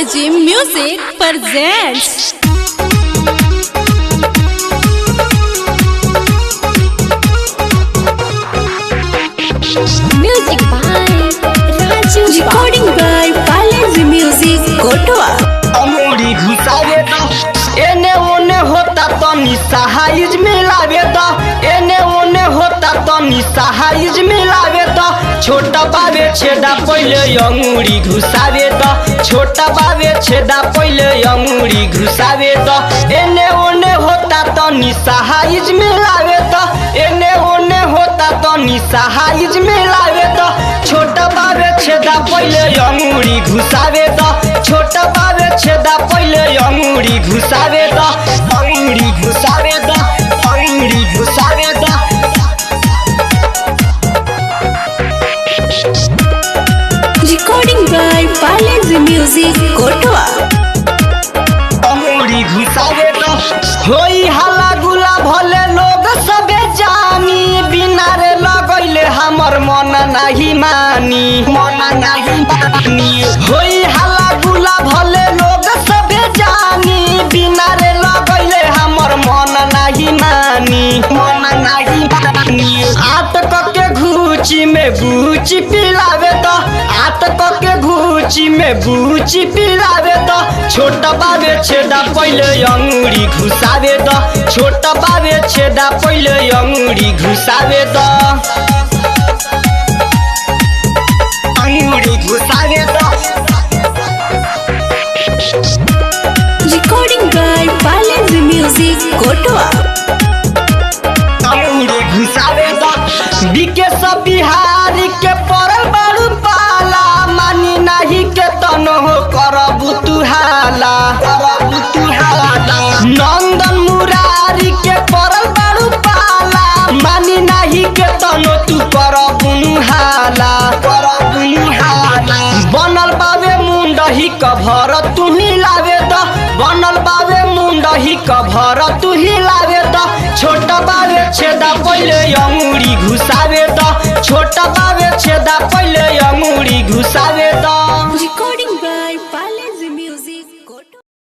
Legend Music presents. Music by Raju. Recording by Legend Music Kotoa. अमूरी घुसावे द एने ओने होता तो निसाइज मिलावे द एने ओने होता तो निसाइज मिलावे द छोटा बावे छेदा पहले अंगूरी घुसावे द छोटा बावे छेदा पहले अंगूरी घुसावे द एने ओने होता तो निसाइज मिलावे द एने ओने होता तो निसाइज मिलावे द छोटा बावे छेदा पहले अंगूरी घुसावे द छोटा बावे छेदा पहले अंगूरी घुसावे द अंगूरी घुसावे द अंगूरी घुसावे द Recording by Legend Music Kotoa. अंगूरी घुसावे द होई हल्ला गुला भले लोग सबे जानी बिना रे लगैले हमर मन नाही मानी मन नाही मानी होई हल्ला गुला भले लोग सबे जानी बिना रे लगैले हमर मन नाही मानी मन नाही मानी आत के घूची में बूची पिलावे द आत के घूची में बूची पिलावे द छोटा बावे छेदा पहले अंगूरी घुसावे द छोटा बावे छेदा पहले अंगूरी घुसावे द अंगूरी घुसावे द Recording by Legend Music Kotoa. अंगूरी घुसावे द बीके सब बिहारी के परल बाड़ू पाला मानी नाही के तनो करबू तुहाला करबू तुहाला नंदन मुरारी के परल बाड़ू पाला मानी नाही के तनो तू करबू हाला करबू हाला बनल बावे मुंडही कभर तू हिलावे द बनल बावे मुंडही कभर तू हिलावे द छोटा बावे छेदा पहले अंगूरी घुसावे द छोटा बावे छेदा पहले अंगूरी घुसावे द